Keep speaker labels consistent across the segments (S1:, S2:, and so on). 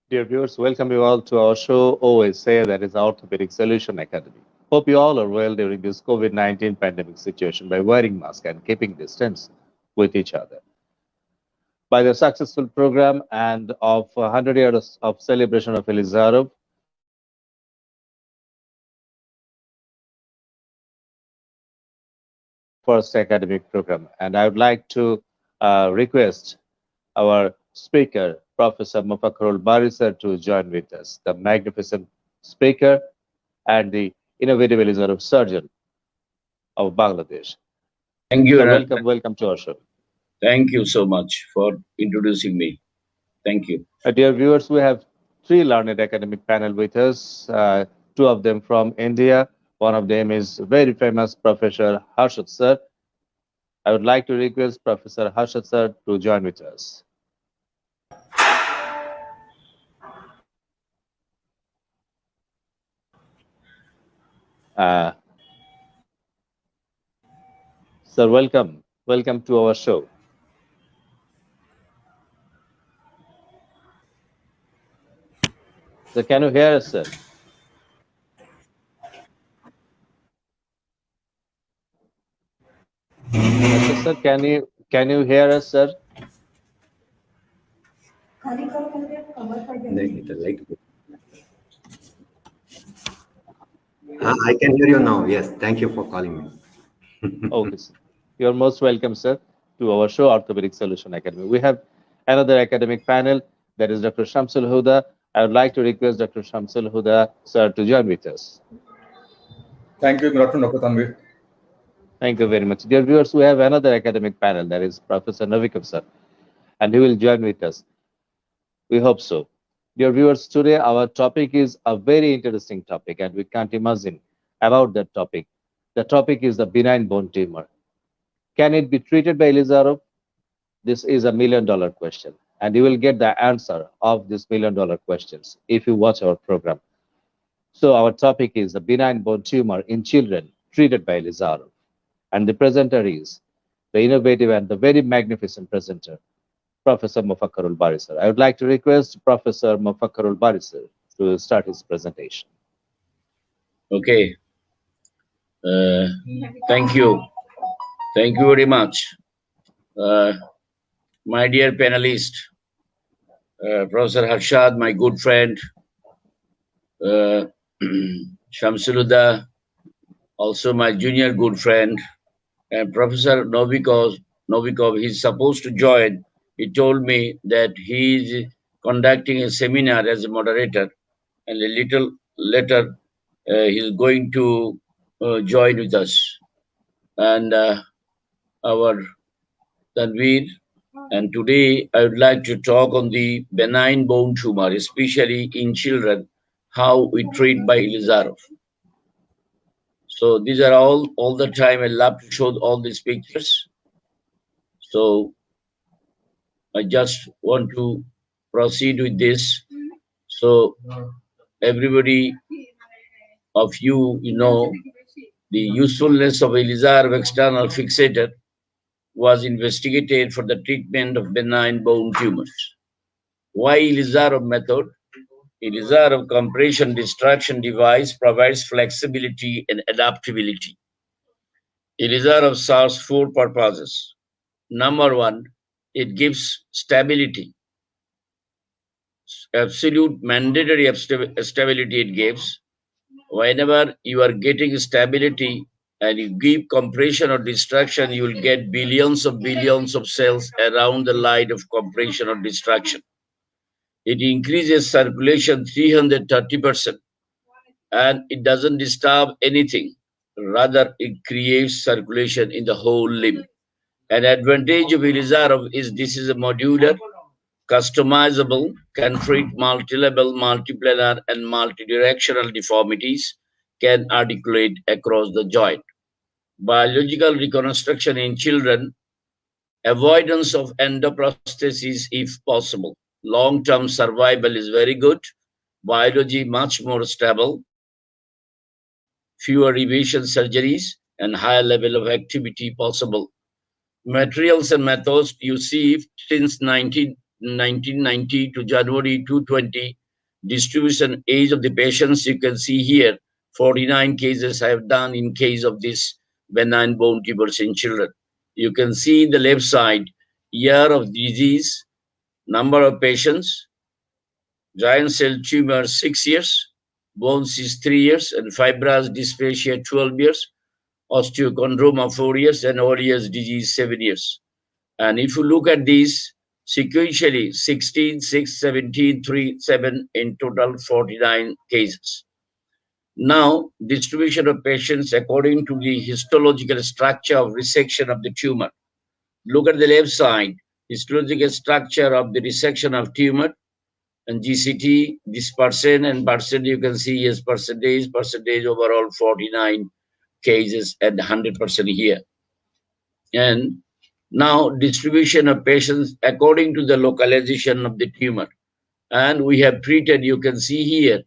S1: Dear viewers, welcome you all to our show, OSA, that is Orthopedic Solution Academy. Hope you all are well during this COVID-19 pandemic situation by wearing masks and keeping distance with each other. By the successful program and of 100 years of celebration of Elizarov, first academic program. And I would like to request our speaker, Professor Mufakkarul Bari sir, to join with us, the magnificent speaker and the innovative Elizarov surgeon of Bangladesh.
S2: Thank you,
S1: So
S2: Ran.
S1: welcome to our show.
S2: Thank you so much for introducing me. Thank you.
S1: Dear viewers, we have three learned academic panel with us, two of them from India. One of them is very famous Professor Harshad sir. I would like to request Professor Harshad sir to join with us. Uh, Sir, welcome. Welcome to our show. So can you hear us, sir? Sir, can you hear us, sir?
S3: I can hear you now. Yes, thank you for calling me.
S1: Okay, sir. You're most welcome, sir, to our show, Orthopedic Solution Academy. We have another academic panel, that is Dr. Shamsul Huda. I would like to request Dr. Shamsul Huda, sir, to join with us.
S4: Thank you. Good afternoon, Dr. Tanvir.
S1: Thank you very much. Dear viewers, we have another academic panel, that is Professor Novikov, sir, and he will join with us. We hope so. Dear viewers, today our topic is a very interesting topic, and we can't imagine about that topic. The topic is the benign bone tumor. Can it be treated by Elizarov? This is a $1 million question, and you will get the answer of this $1 million questions if you watch our program. So our topic is the benign bone tumor in children treated by Elizarov, and the presenter is the innovative and the very magnificent presenter, Professor Mufakkarul Bari sir. I would like to request Professor Mufakkarul Bari sir to start his presentation.
S2: Okay. Thank you. Thank you very much. My dear panelist, Professor Harshad, my good friend, Shamsuluddha, also my junior good friend, and Professor Novikov, he's supposed to join. He told me that he is conducting a seminar as a moderator, and a little later he's going to join with us. And our Tanvir, and today I would like to talk on the benign bone tumor, especially in children, how we treat by Elizarov. So these are all the time I love to show all these pictures. So I just want to proceed with this. So everybody of you know the usefulness of Elizarov external fixator was investigated for the treatment of benign bone tumors. Why Elizarov method? Elizarov compression distraction device provides flexibility and adaptability. Elizarov serves four purposes. Number one, it gives stability. Absolute mandatory stability it gives. Whenever you are getting stability and you give compression or distraction, you will get billions of cells around the line of compression or distraction. It increases circulation 330%, and it doesn't disturb anything. Rather, it creates circulation in the whole limb. An advantage of Elizarov is this is a modular, customizable, can treat multi-level, multiplanar, and multidirectional deformities, can articulate across the joint. Biological reconstruction in children, avoidance of endoprosthesis if possible. Long-term survival is very good. Biology much more stable. Fewer revision surgeries and higher level of activity possible. Materials and methods you see since 1990 to January 2020, Distribution age of the patients, you can see here, 49 cases I have done in case of this benign bone tumors in children. You can see the left side, year of disease, number of patients, giant cell tumor 6 years, bone cyst 3 years, and fibrous dysplasia 12 years, osteochondroma 4 years, and ODS disease 7 years. And if you look at these sequentially, 16, 6, 17, 3, 7, in total 49 cases. Now, distribution of patients according to the histological structure of resection of the tumor. Look at the left side, histological structure of the resection of tumor, and GCT, this percent and percent, you can see is percentage overall 49 cases and 100% here. And now distribution of patients according to the localization of the tumor. And we have treated, you can see here,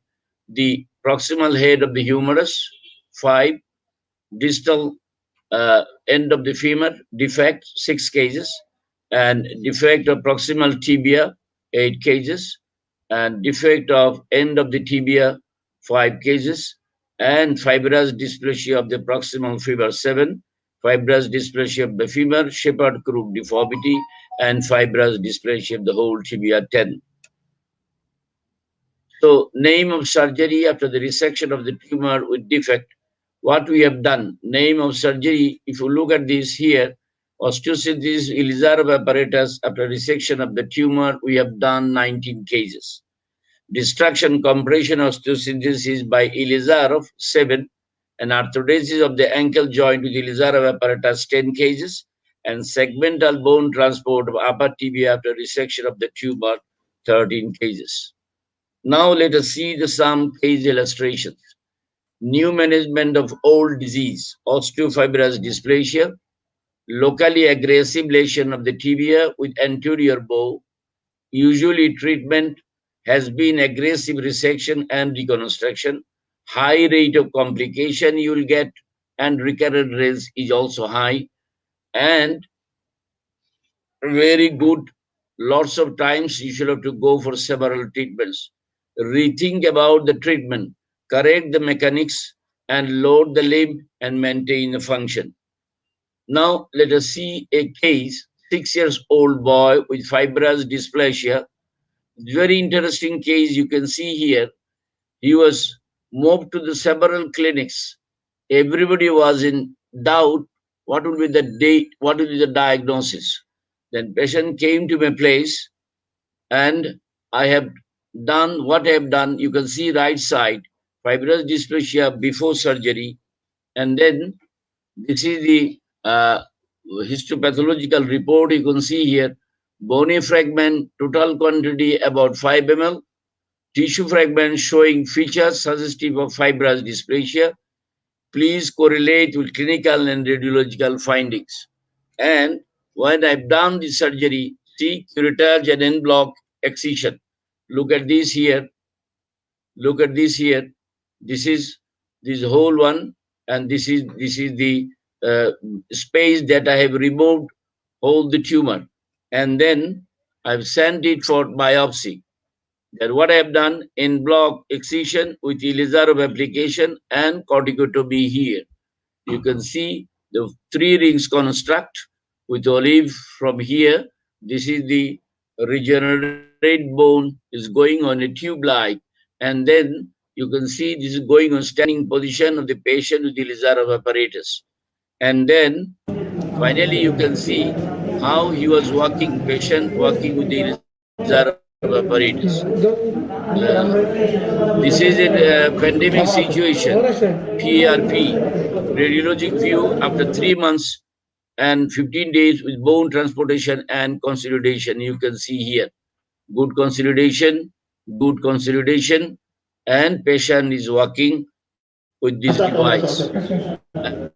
S2: the proximal head of the humerus, 5, distal end of the femur, defect, 6 cases, and defect of proximal tibia, 8 cases, and defect of end of the tibia, 5 cases, and fibrous dysplasia of the proximal femur, 7, fibrous dysplasia of the femur, shepherd crook deformity, and fibrous dysplasia of the whole tibia, 10. So, name of surgery after the resection of the tumor with defect, what we have done, name of surgery, if you look at this here, osteosynthesis Ilizarov apparatus after resection of the tumor, we have done 19 cases. Destruction compression osteosynthesis by Ilizarov, 7, and arthrodesis of the ankle joint with Ilizarov apparatus, 10 cases, and segmental bone transport of upper tibia after resection of the tumor, 13 cases. Now let us see some case illustrations. New management of old disease, osteofibrous dysplasia, locally aggressive lesion of the tibia with anterior bow. Usually treatment has been aggressive resection and reconstruction. High rate of complication you will get, and recurrent rates is also high, and very good. Lots of times you should have to go for several treatments. Rethink about the treatment, correct the mechanics, and load the limb and maintain the function. Now let us see a case, 6 years old boy with fibrous dysplasia. Very interesting case you can see here. He was moved to the several clinics. Everybody was in doubt what would be the date, what would be the diagnosis. Then patient came to my place, and I have done what I have done. You can see right side, fibrous dysplasia before surgery, and then this is the histopathological report. You can see here, bony fragment, total quantity about 5 ml, tissue fragment showing features suggestive of fibrous dysplasia. Please correlate with clinical and radiological findings. And when I've done the surgery, see curettage and en bloc excision. Look at this here. Look at this here. This is this whole one, and this is the space that I have removed, all the tumor, and then I've sent it for biopsy. That what I have done, in block excision with Ilizarov application and corticotomy here. You can see the 3 rings construct with olive from here. This is the regenerate bone is going on a tube-like, and then you can see this is going on standing position of the patient with the Ilizarov apparatus. And then finally you can see how he was walking, patient walking with the Ilizarov apparatus. This is a pandemic situation, PRP, radiologic view after 3 months and 15 days with bone transportation and consolidation. You can see here, good consolidation, and patient is walking with this device.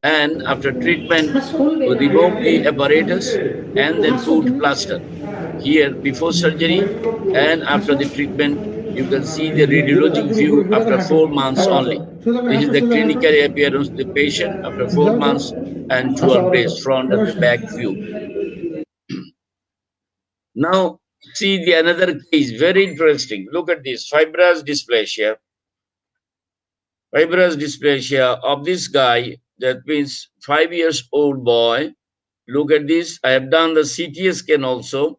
S2: And after treatment, we remove the apparatus and then put plaster. Here before surgery and after the treatment, you can see the radiologic view after 4 months only. This is the clinical appearance of the patient after 4 months and 12 days front and the back view. Now See the another case, very interesting. Look at this, fibrous dysplasia. Fibrous dysplasia of this guy, that means 5 years old boy. Look at this. I have done the CT scan also.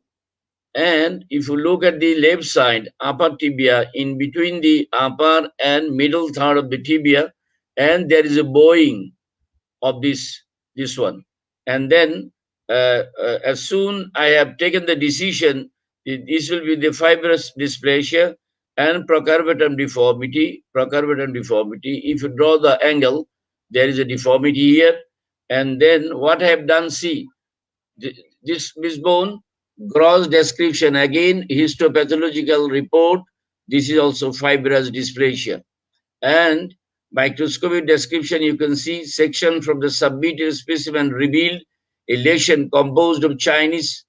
S2: And if you look at the left side, upper tibia, in between the upper and middle third of the tibia, and there is a bowing of this one. And then as soon I have taken the decision, this will be the fibrous dysplasia and procurvatum deformity. Procurvatum deformity. If you draw the angle, there is a deformity here. And then what I have done, see, this bone, gross description, again histopathological report. This is also fibrous dysplasia. And microscopic description, you can see section from the submitted specimen revealed a lesion composed of Chinese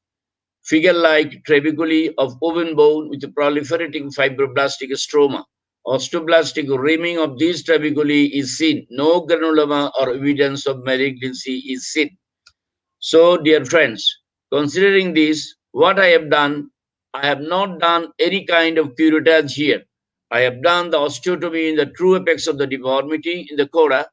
S2: figure-like trabeculae of oven bone with a proliferating fibroblastic stroma. Osteoblastic rimming of these trabeculae is seen. No granuloma or evidence of malignancy is seen. So, dear friends, considering this, what I have done, I have not done any kind of curettage here. I have done the osteotomy in the true apex of the deformity in the coda,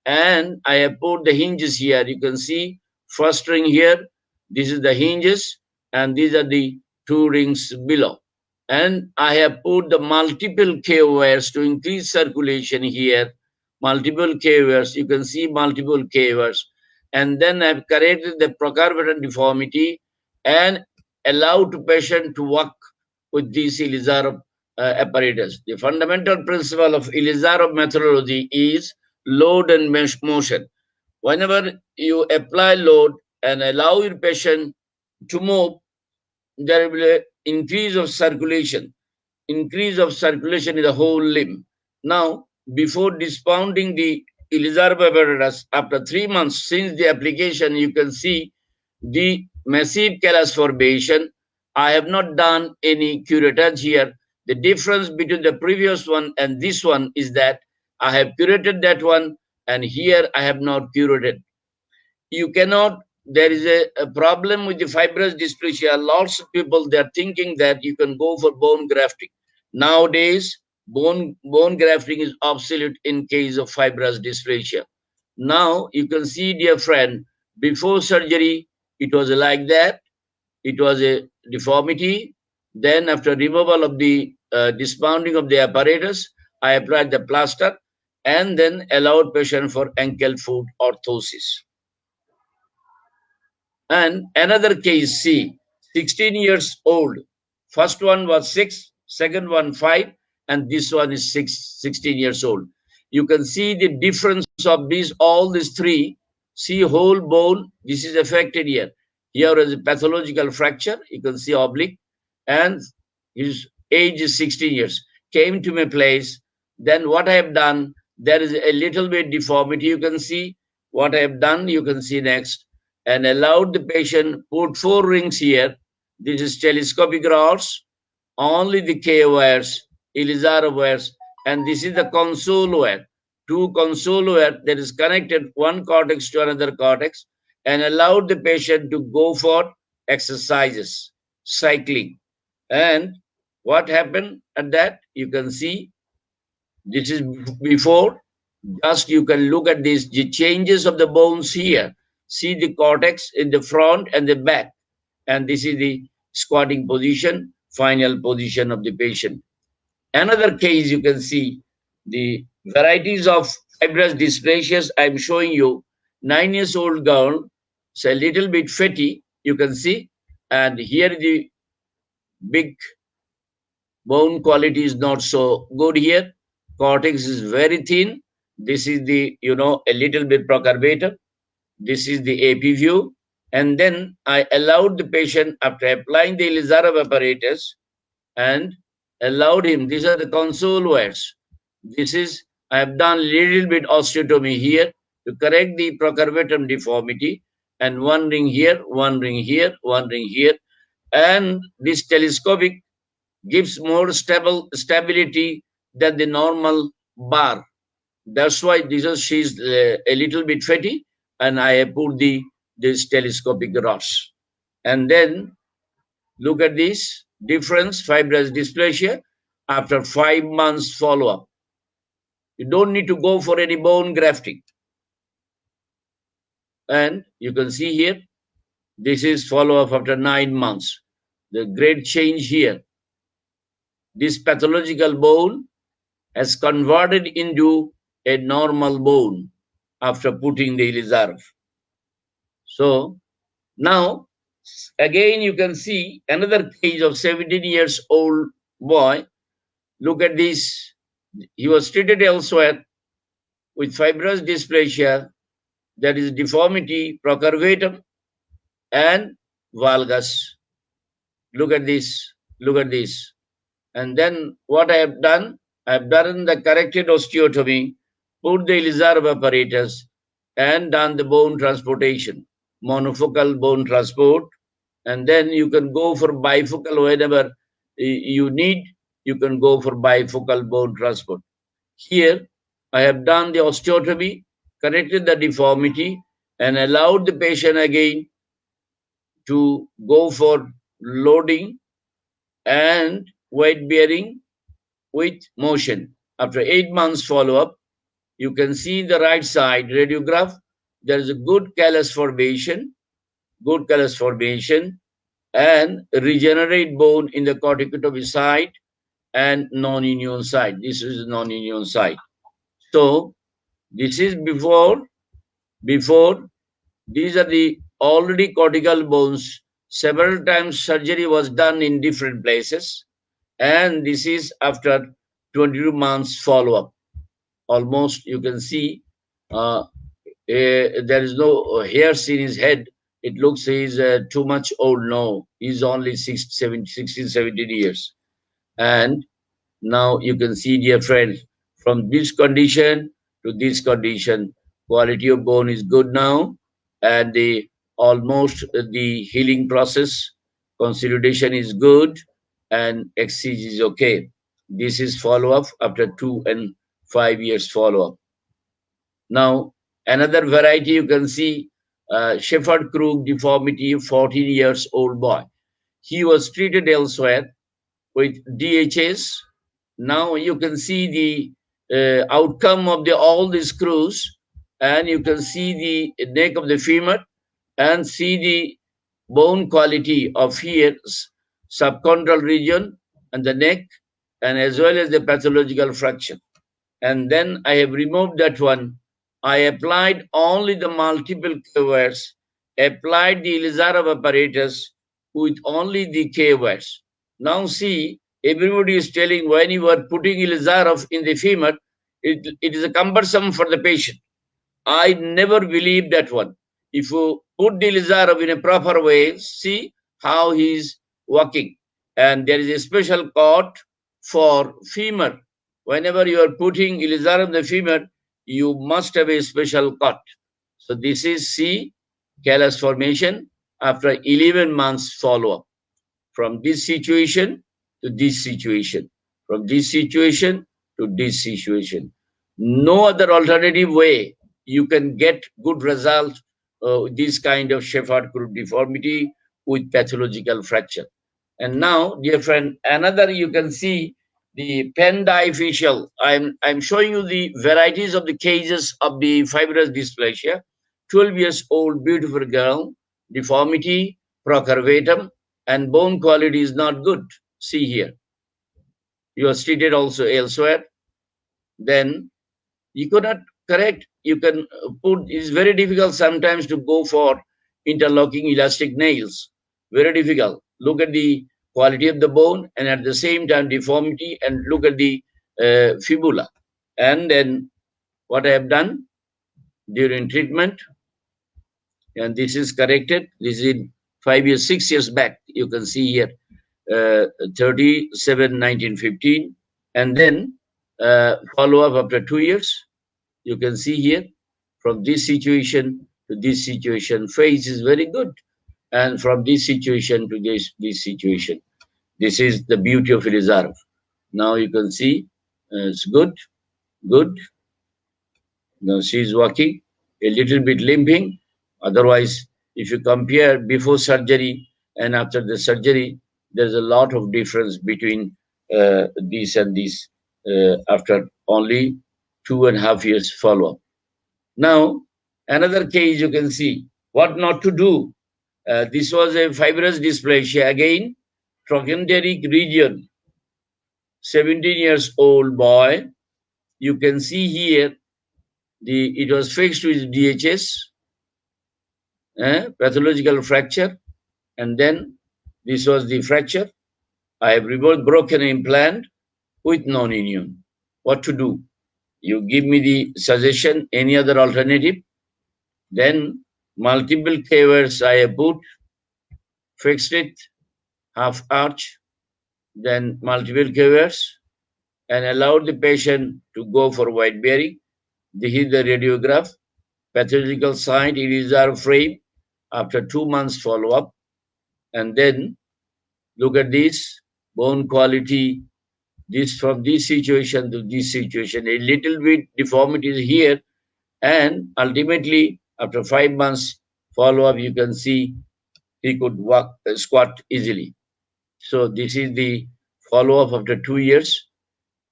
S2: and I have put the hinges here. You can see first ring here. This is the hinges, and these are the two rings below. And I have put the multiple K wires to increase circulation here. Multiple K wires. You can see multiple K wires. And then I've corrected the procurvatum deformity and allowed the patient to work with this Ilizarov apparatus. The fundamental principle of Ilizarov methodology is load and motion. Whenever you apply load and allow your patient to move, there will be an increase of circulation in the whole limb. Now, before dismounting the Ilizarov apparatus, after 3 months since the application, you can see the massive callus formation. I have not done any curettage here. The difference between the previous one and this one is that I have curated that one, and here I have not curated. You cannot, there is a problem with the fibrous dysplasia. Lots of people, they are thinking that you can go for bone grafting. Nowadays, bone grafting is obsolete in case of fibrous dysplasia. Now, you can see, dear friend, before surgery, it was like that. It was a deformity. Then after removal of the dismounting of the apparatus, I applied the plaster and then allowed patient for ankle foot orthosis. And another case, see, 16 years old. First one was 6, second one 5, and this one is 16 years old. You can see the difference of all these three. See whole bone, this is affected here. Here is a pathological fracture, you can see oblique, and his age is 16 years. Came to my place, then what I have done, there is a little bit deformity, you can see. What I have done, you can see next, and allowed the patient put 4 rings here. This is telescopic rods, only the K wires, Ilizarov wires, and this is the console wire. 2 console wire that is connected one cortex to another cortex, and allowed the patient to go for exercises, cycling. And what happened at that? You can see this is before. Just you can look at this, the changes of the bones here. See the cortex in the front and the back. And this is the squatting position, final position of the patient. Another case, you can see the varieties of fibrous dysplasias. I'm showing you 9 years old girl. It's a little bit fatty, you can see. And here the big bone quality is not so good here. Cortex is very thin. This is the, a little bit procurvatum. This is the AP view. And then I allowed the patient, after applying the Ilizarov apparatus, and allowed him, these are the console wires. This is, I have done little bit osteotomy here to correct the procurvatum deformity, and 1 ring here, 1 ring here, 1 ring here. And this telescopic gives more stability than the normal bar. That's why she's a little bit fatty, and I have put this telescopic rods. And then Look at this difference, fibrous dysplasia after 5 months follow-up. You don't need to go for any bone grafting. And you can see here, this is follow-up after 9 months. The great change here. This pathological bone has converted into a normal bone after putting the Ilizarov. So now, again, you can see another case of 17 years old boy. Look at this. He was treated elsewhere with fibrous dysplasia, that is deformity, procurvatum, and valgus. Look at this. Look at this. And then what I have done the corrected osteotomy, put the Ilizarov apparatus, and done the bone transportation, monofocal bone transport. And then you can go for bifocal whenever you need. You can go for bifocal bone transport. Here, I have done the osteotomy, corrected the deformity, and allowed the patient again to go for loading and weight bearing with motion. After 8 months follow-up, you can see the right side radiograph. There is a good callus formation, and regenerate bone in the corticotomy side and non-union side. This is non-union side. So this is before. These are the already cortical bones. Several times surgery was done in different places. And this is after 22 months follow-up. Almost you can see there is no hair in his head. It looks he's too much old now. He's only 16, 17 years. And now you can see, dear friends, from this condition to this condition, quality of bone is good now, and the healing process, consolidation is good, and exchange is okay. This is follow-up after 2 and 5 years follow-up. Now, another variety you can see, Shepard-Krug deformity, 14 years old boy. He was treated elsewhere with DHS. Now you can see the outcome of all the screws, and you can see the neck of the femur and see the bone quality of here, subchondral region and the neck, and as well as the pathological fracture. And then I have removed that one. I applied only the multiple K-wires, applied the Ilizarov apparatus with only the K-wires. Now see, everybody is telling when you are putting Ilizarov in the femur, it is a cumbersome for the patient. I never believe that one. If you put the Ilizarov in a proper way, see how he is walking. And there is a special cord for femur. Whenever you are putting Ilizarov in the femur, you must have a special cut. So this is C, callus formation after 11 months follow-up. From this situation to this situation, from this situation to this situation. No other alternative way you can get good results this kind of Shepard-Krug deformity with pathological fracture. And now, dear friend, another you can see the pen diaphyseal. I'm showing you the varieties of the cases of the fibrous dysplasia. 12 years old, beautiful girl, deformity, procurvatum, and bone quality is not good. See here. You are treated also elsewhere. Then you cannot correct. You can put, it's very difficult sometimes to go for interlocking elastic nails. Very difficult. Look at the quality of the bone and at the same time deformity, and look at the fibula. And then what I have done during treatment, and this is corrected. This is 5 years, 6 years back. You can see here, 37/19/15, and then follow up after 2 years. You can see here, from this situation to this situation, phase is very good, and from this situation to this situation. This is the beauty of Ilizarov. Now you can see it's good. Now she's walking, a little bit limping. Otherwise, if you compare before surgery and after the surgery, there's a lot of difference between this and this after only 2.5 years follow-up. Now, another case you can see what not to do. This was a fibrous dysplasia, again, trochanteric region, 17 years old boy. You can see here, it was fixed with DHS, pathological fracture, and then this was the fracture. I have removed broken implant with non-union. What to do? You give me the suggestion, any other alternative. Then multiple cavers I have put, fixed it, half arch, then multiple cavers, and allowed the patient to go for white bearing. This is the radiograph, pathological site, Irizarry frame after 2 months follow-up. And then look at this, bone quality, this from this situation to this situation, a little bit deformity is here, and ultimately after 5 months follow-up, you can see he could walk, squat easily. So this is the follow-up after 2 years.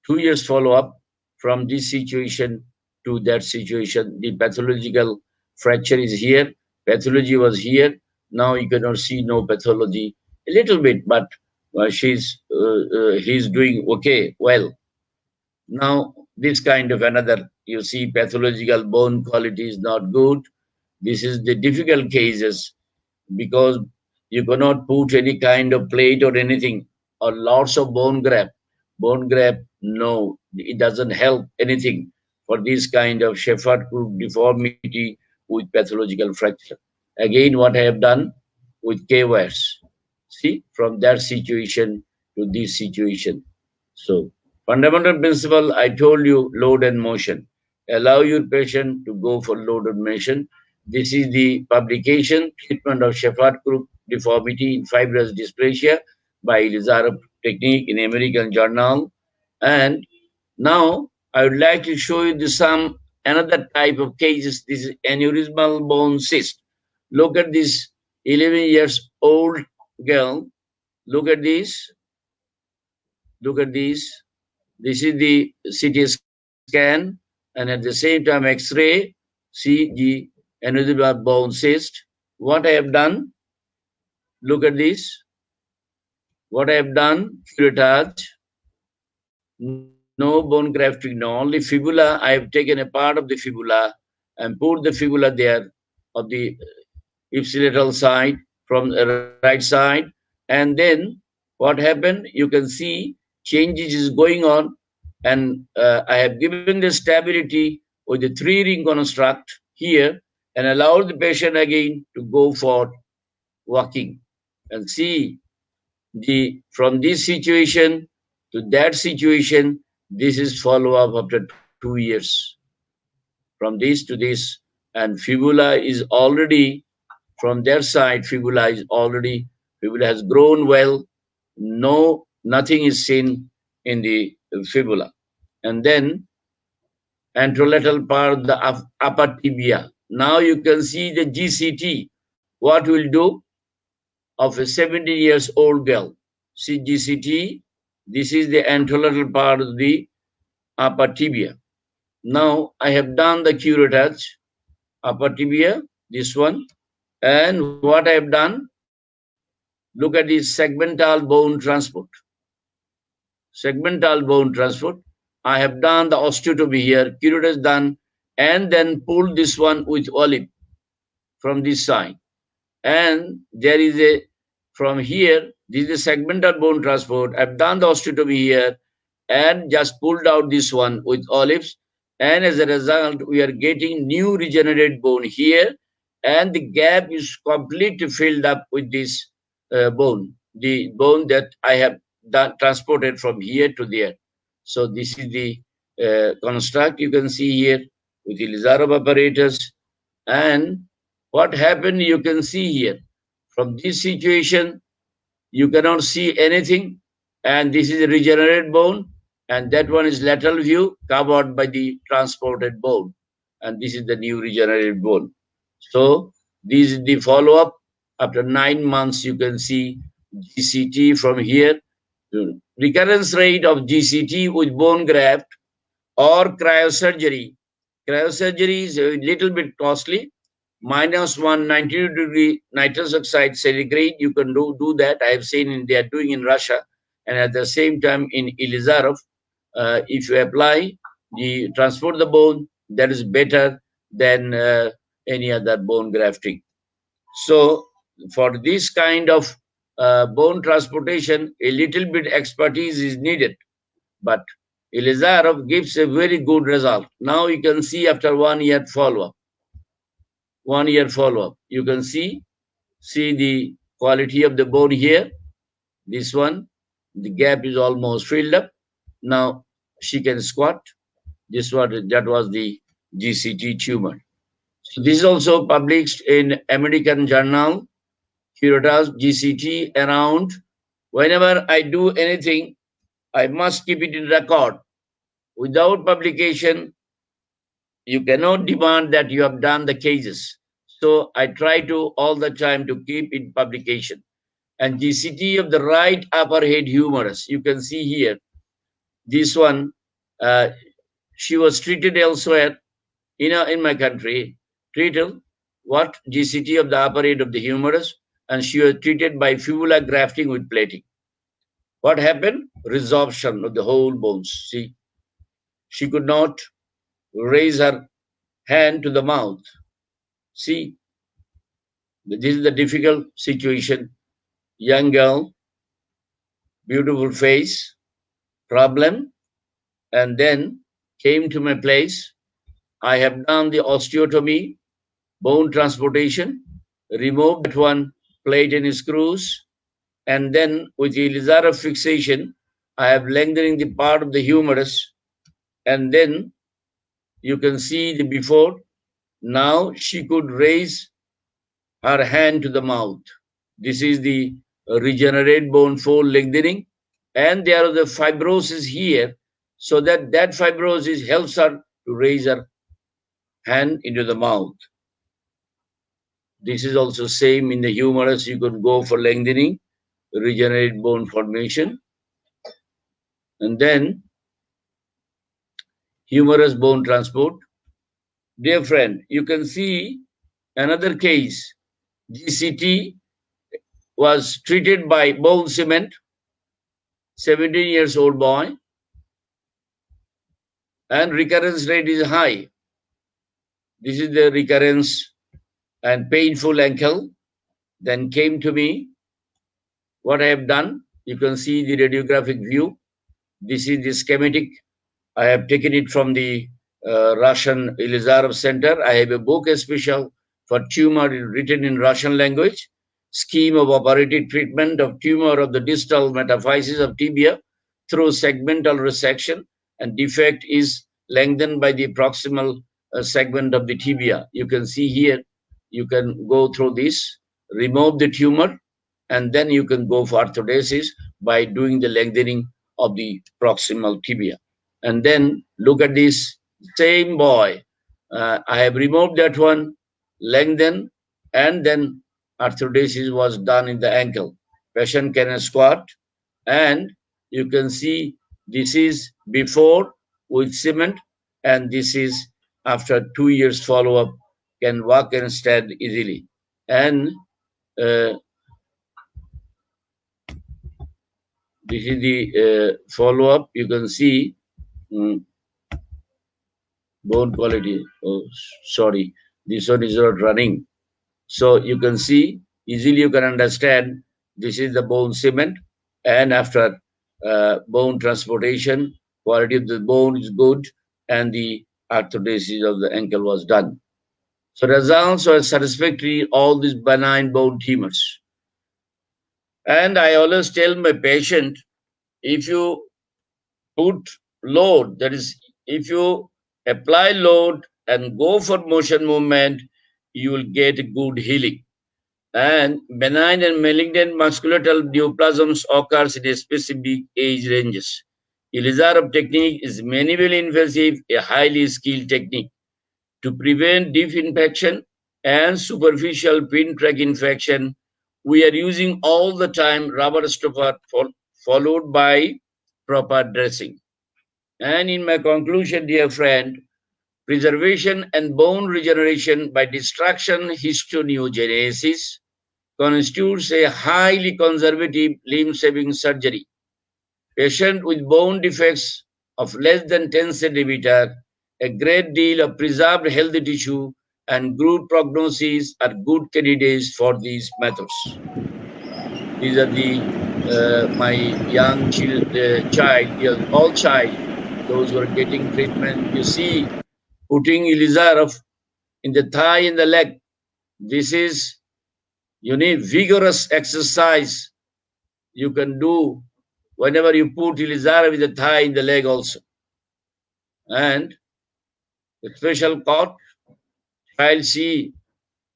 S2: 2 years follow-up from this situation to that situation. The pathological fracture is here. Pathology was here. Now you cannot see no pathology. A little bit, but he's doing okay, well. Now this kind of another, you see pathological bone quality is not good. This is the difficult cases because you cannot put any kind of plate or anything or lots of bone graft. Bone graft, no, it doesn't help anything for this kind of Shepard-Crook deformity with pathological fracture. Again, what I have done with K-wires. See, from that situation to this situation. So, fundamental principle, I told you, load and motion. Allow your patient to go for load and motion. This is the publication, treatment of Shepard-Crook deformity in fibrous dysplasia by Irizarry technique in American Journal. And now I would like to show you some another type of cases. This is aneurysmal bone cyst. Look at this 11 years old girl. Look at this. Look at this. This is the CT scan, and at the same time X-ray. See the aneurysmal bone cyst. What I have done, look at this. What I have done, curettage, no bone grafting, no, only fibula. I have taken a part of the fibula and put the fibula there of the ipsilateral side from the right side. And then what happened, you can see changes is going on, and I have given the stability with the 3-ring construct here and allowed the patient again to go for walking. And see, from this situation to that situation, this is follow-up after 2 years. From this to this, and fibula is already, from their side, fibula has grown well. No, nothing is seen in the fibula. And then anterolateral part of the upper tibia. Now you can see the GCT. What we'll do of a 17 years old girl. See GCT. This is the anterolateral part of the upper tibia. Now I have done the curettage, upper tibia, this one. And what I have done, look at this segmental bone transport. Segmental bone transport. I have done the osteotomy here, curettage done, and then pulled this one with olive from this side. And there is a, from here, this is a segmental bone transport. I've done the osteotomy here and just pulled out this one with olives. And as a result, we are getting new regenerated bone here. And the gap is completely filled up with this bone, the bone that I have transported from here to there. So this is the construct you can see here with the Irizarry apparatus. And what happened, you can see here. From this situation, you cannot see anything. And this is a regenerated bone. And that one is lateral view covered by the transported bone. And this is the new regenerated bone. So this is the follow-up. After 9 months, you can see GCT from here. Recurrence rate of GCT with bone graft or cryosurgery. Cryosurgery is a little bit costly. Minus 192-degree nitrous oxide centigrade, you can do that. I have seen they are doing in Russia, and at the same time in Ilizarov, if you apply transport the bone, that is better than any other bone grafting. So for this kind of bone transportation, a little bit expertise is needed, but Ilizarov gives a very good result. Now you can see after 1 year follow-up. 1 year follow-up. You can see the quality of the bone here. This one, the gap is almost filled up. Now she can squat. That was the GCT tumor. So this is also published in American Journal, Curitas GCT around. Whenever I do anything, I must keep it in record. Without publication, you cannot demand that you have done the cases. So I try to all the time to keep in publication. And GCT of the right upper head humerus, you can see here, this one, she was treated elsewhere in my country, treated what? GCT of the upper head of the humerus, and she was treated by fibula grafting with plating. What happened? Resorption of the whole bones. See, she could not raise her hand to the mouth. See, this is the difficult situation. Young girl, beautiful face, problem, and then came to my place. I have done the osteotomy, bone transportation, removed that one plate and screws, and then with the Ilizarov fixation, I have lengthening the part of the humerus, and then you can see the before. Now she could raise her hand to the mouth. This is the regenerate bone fold lengthening, and there are the fibrosis here, so that fibrosis helps her to raise her hand into the mouth. This is also same in the humerus. You could go for lengthening, regenerate bone formation, and then humerus bone transport. Dear friend, you can see another case. GCT was treated by bone cement, 17 years old boy, and recurrence rate is high. This is the recurrence and painful ankle. Then came to me. What I have done, you can see the radiographic view. This is the schematic. I have taken it from the Russian Ilizarov Center. I have a book special for tumor written in Russian language. Scheme of operative treatment of tumor of the distal metaphysis of tibia through segmental resection, and defect is lengthened by the proximal segment of the tibia. You can see here, you can go through this, remove the tumor, and then you can go for orthodesis by doing the lengthening of the proximal tibia. And then look at this same boy. I have removed that one, lengthen, and then orthodesis was done in the ankle. Patient can squat, and you can see this is before with cement, and this is after 2 years follow-up, can walk and stand easily. And this is the follow-up. You can see bone quality. Oh, sorry, this one is not running. So you can see easily, you can understand this is the bone cement, and after bone transportation, quality of the bone is good, and the orthodesis of the ankle was done. So results are satisfactory, all these benign bone tumors. And I always tell my patient, if you put load, that is, if you apply load and go for motion movement, you will get good healing. And benign and malignant musculoskeletal neoplasms occurs in a specific age ranges. Ilizarov technique is minimally invasive, a highly skilled technique to prevent deep infection and superficial pin track infection we are using all the time rubber stopper followed by proper dressing. And in my conclusion, dear friend, preservation and bone regeneration by destruction histoneogenesis constitutes a highly conservative limb-saving surgery. Patient with bone defects of less than 10 centimeter, a great deal of preserved healthy tissue and good prognosis are good candidates for these methods. These are the my young child, those who are getting treatment. You see, putting Ilizarov in the thigh and the leg. This is, you need vigorous exercise you can do whenever you put Ilizarov in the thigh and the leg also. And the special cord, child see,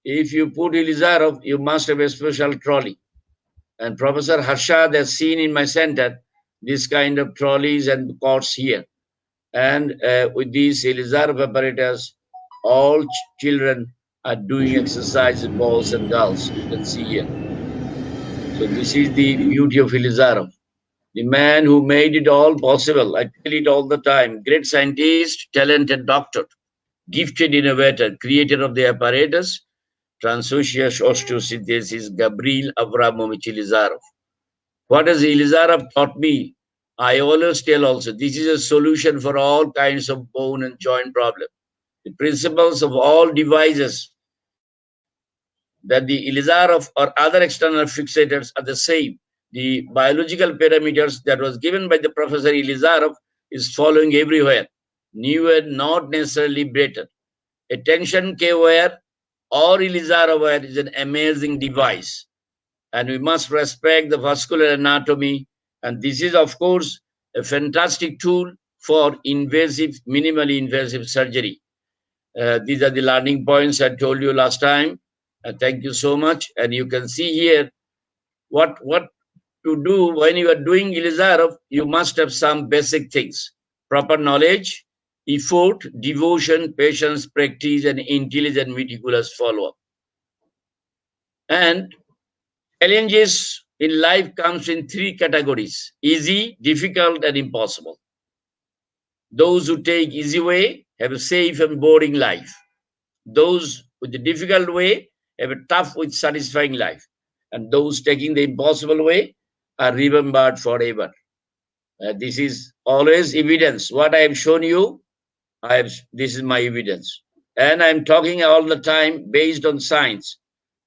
S2: if you put Ilizarov, you must have a special trolley. And Professor Harshad has seen in my center this kind of trolleys and cords here. And with these Ilizarov apparatus, all children are doing exercise, boys and girls. You can see here. So this is the beauty of Ilizarov, the man who made it all possible. I tell it all the time. Great scientist, talented doctor, gifted innovator, creator of the apparatus, transosseous osteosynthesis, Gabriel Abramovich Ilizarov. What has Ilizarov taught me? I always tell also, this is a solution for all kinds of bone and joint problems. The principles of all devices that the Ilizarov or other external fixators are the same. The biological parameters that was given by the Professor Ilizarov is following everywhere. New and not necessarily better. A tension K wire or Ilizarov wire is an amazing device. And we must respect the vascular anatomy. And this is, of course, a fantastic tool for invasive, minimally invasive surgery. These are the learning points I told you last time. Thank you so much. And you can see here what to do when you are doing Ilizarov. You must have some basic things: proper knowledge, effort, devotion, patience, practice, and intelligent, meticulous follow-up. And challenges in life comes in three categories: easy, difficult, and impossible. Those who take easy way have a safe and boring life. Those with the difficult way have a tough with satisfying life. And those taking the impossible way are remembered forever. This is always evidence. What I have shown you, this is my evidence. And I'm talking all the time based on science.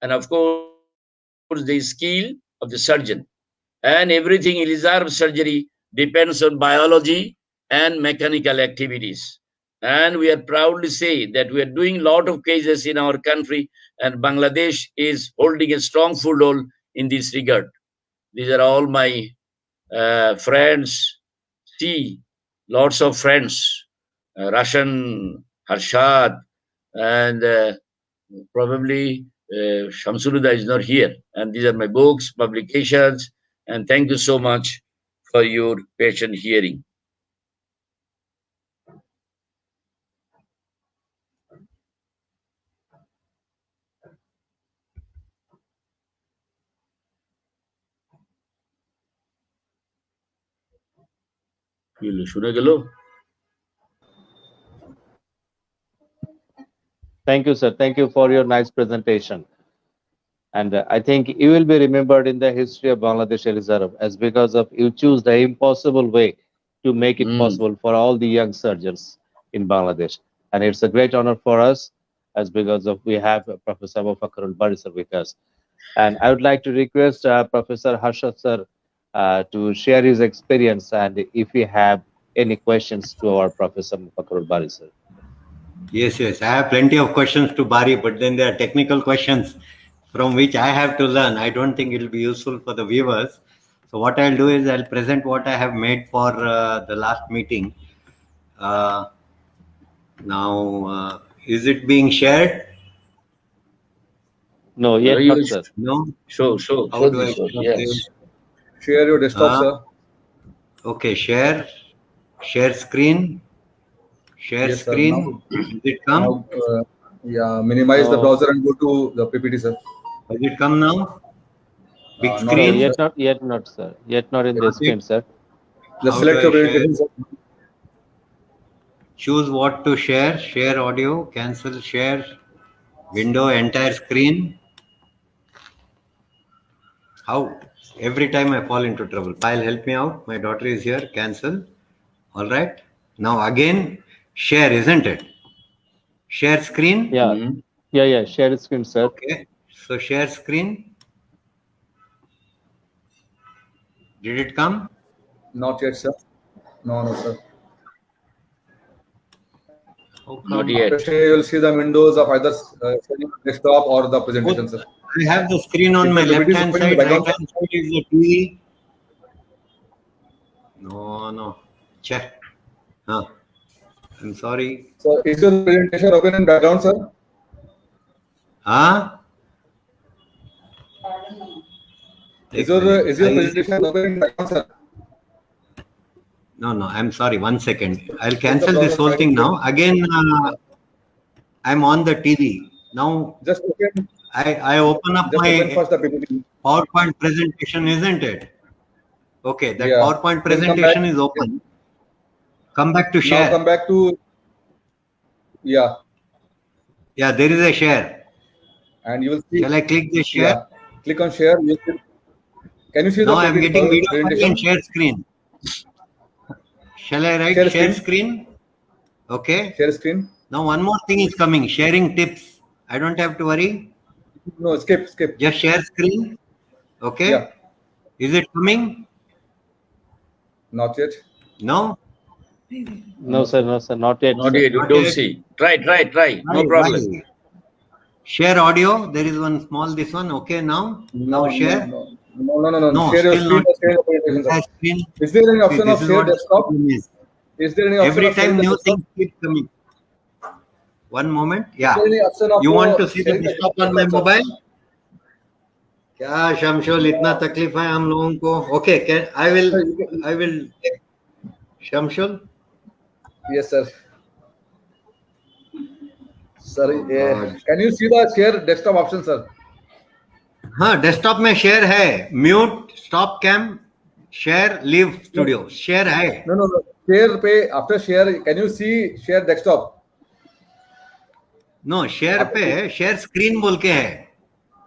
S2: And of course, the skill of the surgeon. And everything Ilizarov surgery depends on biology and mechanical activities. And we are proud to say that we are doing a lot of cases in our country, and Bangladesh is holding a strong foothold in this regard. These are all my friends. See, lots of friends, Russian, Harshad, and probably Shamsuluddha is not here. And these are my books, publications, and thank you so much for your patient hearing. শুনে গেল?
S1: Thank you, sir. Thank you for your nice presentation. And I think you will be remembered in the history of Bangladesh, Ilizarov, as because of you choose the impossible way to make it possible for all the young surgeons in Bangladesh. And it's a great honor for us, as because of we have Professor Abu Fakrul Bari sir with us. And I would like to request Professor Harshad sir to share his experience, and if you have any questions to our Professor Fakrul Bari sir.
S3: Yes. I have plenty of questions to Bari, but then there are technical questions from which I have to learn. I don't think it will be useful for the viewers. So what I'll do is I'll present what I have made for the last meeting. Now, is it being shared?
S1: No, yet not, sir.
S3: No?
S2: Show
S3: How do I
S2: this one, yes.
S4: Share your desktop, sir.
S3: Okay, share screen. Share
S4: Yes, sir.
S3: screen. Did it come?
S4: Now, yeah, minimize the browser and go to the PPT, sir.
S3: Has it come now? Big
S4: Not
S1: No,
S3: screen.
S4: yet, sir.
S1: yet not, sir. Yet not in the screen, sir.
S4: Just
S3: How
S4: select
S3: do
S4: your
S3: I share?
S4: presentation, sir.
S3: Choose what to share. Share audio. Cancel share. Window entire screen. How? Every time I fall into trouble. Pile, help me out. My daughter is here. Cancel. All right. Now again, share, isn't it? Share screen.
S1: Yeah,
S2: Mhm.
S1: yeah. Share screen, sir.
S3: Okay. So share screen. Did it come?
S4: Not yet, sir. No, sir.
S3: How
S2: Not
S3: come?
S2: yet.
S4: After share, you'll see the windows of either sharing desktop or the presentation,
S3: Both.
S4: sir.
S3: I have the screen on
S4: If
S3: my
S4: the
S3: left
S4: PPT is
S3: hand
S4: open in the
S3: side. Right
S4: background,
S3: hand side is the TV. No. Check. Huh. I'm sorry.
S4: so is your presentation open in background, sir?
S3: Huh?
S4: Is your
S3: I-
S4: presentation open in background, sir?
S3: No, I'm sorry. 1 second. I'll
S4: Check the
S3: cancel this
S4: browser
S3: whole
S4: side.
S3: thing now. Again, I'm on the TV. Now
S4: Just open.
S3: I open up
S4: Just open
S3: my
S4: first the PPT.
S3: PowerPoint presentation, isn't it? Okay, that
S4: Yeah.
S3: PowerPoint
S4: Then come
S3: presentation
S4: back.
S3: is open. Come back to
S4: Now
S3: share.
S4: come back to
S3: Yeah, there is a share.
S4: and you will see.
S3: Shall I click the share?
S4: Yeah. Click on share. Can you see
S3: Now
S4: the
S3: I'm
S4: PPT
S3: getting video file
S4: presentation?
S3: and share screen. Shall I write
S4: Share
S3: share
S4: screen.
S3: screen? Okay.
S4: Share screen.
S3: Now one more thing is coming. Sharing tips. I don't have to worry.
S4: No, skip.
S3: Just share screen. Okay.
S4: Yeah.
S3: Is it coming?
S4: Not yet.
S3: No.
S1: No, sir. Not yet.
S2: Not
S1: sir.
S2: yet. You
S3: Not
S2: don't
S3: yet.
S2: see. Try. No
S3: Why?
S2: problem.
S3: Share audio. There is one small. This one. Okay. Now share.
S4: No.
S3: No,
S4: Share your
S3: still
S4: screen
S3: not.
S4: or share your presentation, sir.
S3: Entire screen.
S4: Is there any
S3: See,
S4: option
S3: this
S4: of
S3: is
S4: share
S3: what the
S4: desktop?
S3: problem is.
S4: Is there any option
S3: Every
S4: of sharing
S3: time
S4: the
S3: new
S4: desktop?
S3: things keep coming. One moment. Yeah.
S4: Is there any option of
S3: You want to see the
S4: sharing
S3: desktop on my
S4: desktop,
S3: mobile? क्या शमशोल इतना तकलीफ है हम लोगों को okay I will शमशोल
S4: sir? Yes, sir. Sorry. Can you see the share desktop option, sir?
S3: हाँ desktop में शेयर है mute stop cam share leave studio share है
S4: No. Share pay after share. Can you see share desktop?
S3: No share पे share screen बोल के है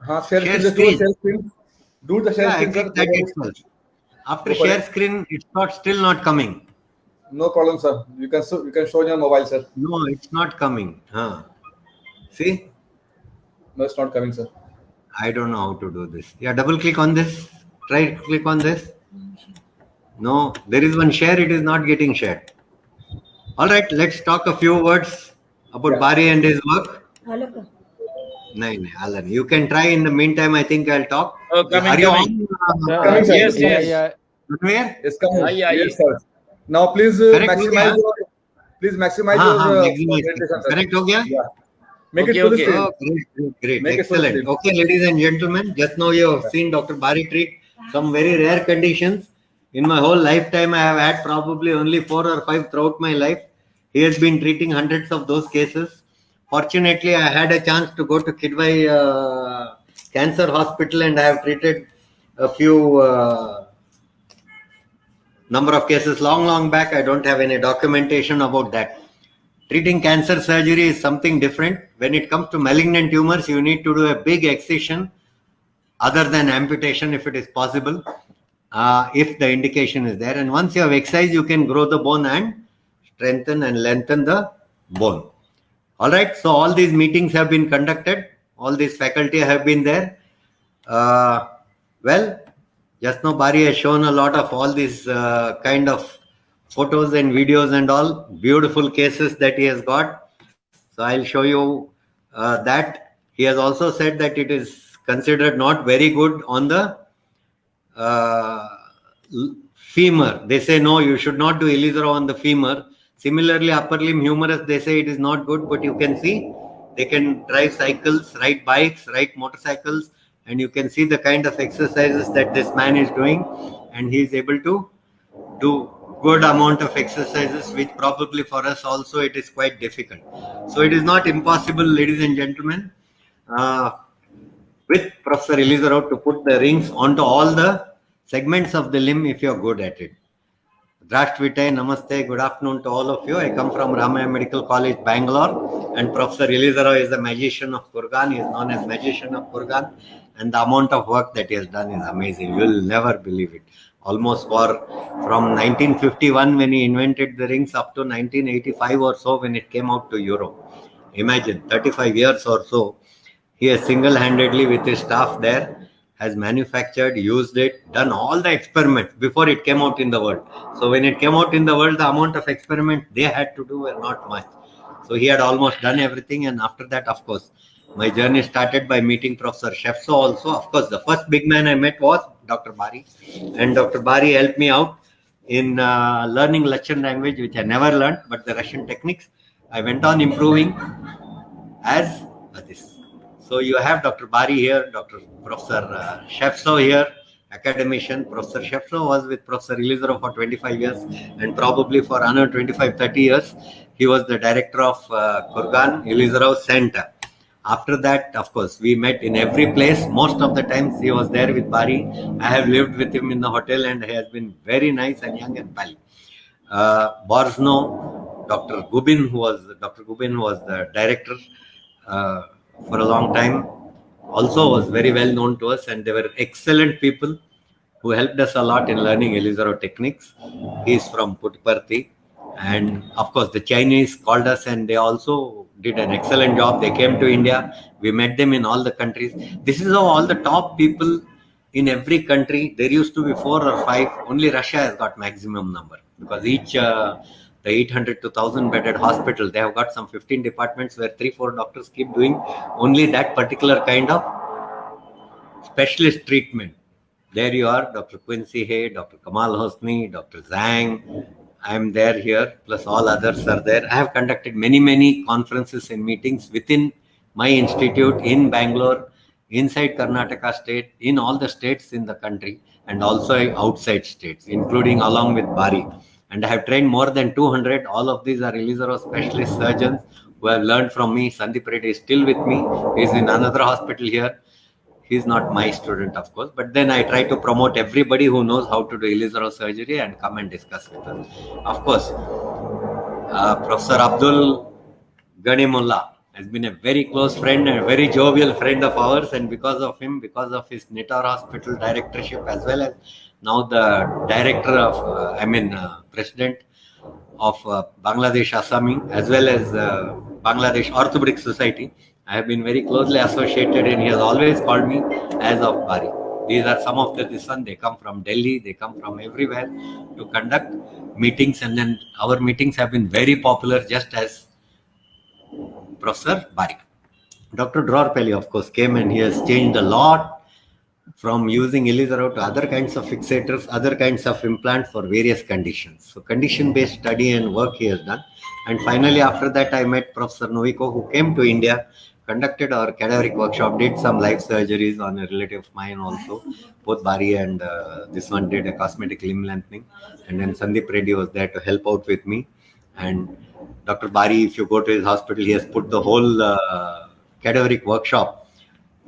S4: हाँ, share
S3: Share
S4: screen. Just do a share screen. Do the share
S3: Yeah, I
S4: screen, sir.
S3: clicked that itself. After
S4: Go for
S3: share
S4: it.
S3: screen, it's not still not coming.
S4: No problem, sir. You can show on your mobile, sir.
S3: No, it's not coming. Huh. See,
S4: No, it's not coming, sir.
S3: I don't know how to do this. Yeah, double click on this. Try click on this. No, there is one share. It is not getting shared. All right, let's talk a few words about
S4: Yeah.
S3: Bari and his work. No, Alan. You can try. In the meantime, I think I'll talk.
S2: Oh, coming.
S3: Are you
S2: Coming.
S3: on?
S4: Coming, sir.
S2: Yes.
S1: Yeah.
S3: Tanvir?
S4: It's coming.
S2: Yeah.
S4: Yes, sir. Now, please
S3: Correct,
S4: maximize
S3: yeah.
S4: your
S3: हाँ, maximize.
S4: presentation, sir.
S3: Correct हो गया?
S4: Yeah. Make
S2: Okay,
S4: it full
S2: okay.
S4: screen.
S3: Oh, great.
S4: Make it full
S3: Excellent.
S4: screen.
S3: Okay, ladies and gentlemen, just now you have seen Dr. Bari treat some very rare conditions. In my whole lifetime, I have had probably only 4 or 5 throughout my life. He has been treating hundreds of those cases. Fortunately, I had a chance to go to Kidwai Cancer Hospital and I have treated a few number of cases long back. I don't have any documentation about that. Treating cancer surgery is something different. When it comes to malignant tumors, you need to do a big excision other than amputation if it is possible, if the indication is there. And once you have excised, you can grow the bone and strengthen and lengthen the bone. All right. So all these meetings have been conducted. All these faculty have been there. Well, just now Bari has shown a lot of all these kind of photos and videos and all beautiful cases that he has got. So I'll show you that. He has also said that it is considered not very good on the femur. They say no, you should not do Elizaro on the femur. Similarly, upper limb humerus, they say it is not good, but you can see they can drive cycles, ride bikes, ride motorcycles, and you can see the kind of exercises that this man is doing, and he is able to do good amount of exercises, which probably for us also it is quite difficult. So it is not impossible, ladies and gentlemen. with Professor Elizarov to put the rings onto all the segments of the limb if you're good at it. Drashtvite, Namaste, good afternoon to all of you. I come from Ramaya Medical College, Bangalore, and Professor Elizarov is the magician of Kurgan. He is known as magician of Kurgan, and the amount of work that he has done is amazing. You will never believe it. Almost from 1951 when he invented the rings up to 1985 or so when it came out to Europe. Imagine 35 years or so. He has single-handedly with his staff there has manufactured, used it, done all the experiments before it came out in the world. So when it came out in the world, the amount of experiments they had to do were not much. So he had almost done everything. And after that, of course, my journey started by meeting Professor Shefso also. Of course, the first big man I met was Dr. Bari. And Dr. Bari helped me out in learning Russian language, which I never learned, but the Russian techniques. I went on improving as this. So you have Dr. Bari here, Professor Shefso here, academician. Professor Shefso was with Professor Elizarov for 25 years and probably for another 25-30 years. He was the director of Kurgan Elizarov Center. After that, of course, we met in every place. Most of the times he was there with Bari. I have lived with him in the hotel and he has been very nice and young and pal. Borzno, Dr. Gubin, who was the director for a long time, also was very well known to us, and they were excellent people who helped us a lot in learning Elizarov techniques. He is from Puttaparthi, and of course the Chinese called us and they also did an excellent job. They came to India. We met them in all the countries. This is how all the top people in every country, there used to be 4 or 5. Only Russia has got maximum number because each the 800 to 1000 bedded hospital, they have got some 15 departments where 3-4 doctors keep doing only that particular kind of specialist treatment. There you are, Dr. Quincy Hay, Dr. Kamal Hosni, Dr. Zhang. I am there here, plus all others are there. I have conducted many conferences and meetings within my institute in Bangalore, inside Karnataka state, in all the states in the country, and also outside states, including along with Bari. And I have trained more than 200. All of these are Elizarov specialist surgeons who have learned from me. Sandeep Reddy is still with me. He is in another hospital here. He is not my student, of course. But then I try to promote everybody who knows how to do Elizarov surgery and come and discuss with us. Of course, Professor Abdul Ganimullah has been a very close friend and a very jovial friend of ours. And because of him, because of his Nitar Hospital directorship, as well as now the director of, president of Bangladesh Assami, as well as Bangladesh Orthopedic Society, I have been very closely associated, and he has always called me as of Bari. These are some of this one. They come from Delhi, they come from everywhere to conduct meetings, and then our meetings have been very popular, just as Professor Bari. Dr. Dror-Pelly, of course, came and he has changed a lot from using Elizarov to other kinds of fixators, other kinds of implants for various conditions. So condition-based study and work he has done. And finally, after that, I met Professor Noviko, who came to India, conducted our cadaveric workshop, did some life surgeries on a relative of mine also. Both Bari and this one did a cosmetic limb lengthening. And then Sandeep Reddy was there to help out with me. And Dr. Bari, if you go to his hospital, he has put the whole cadaveric workshop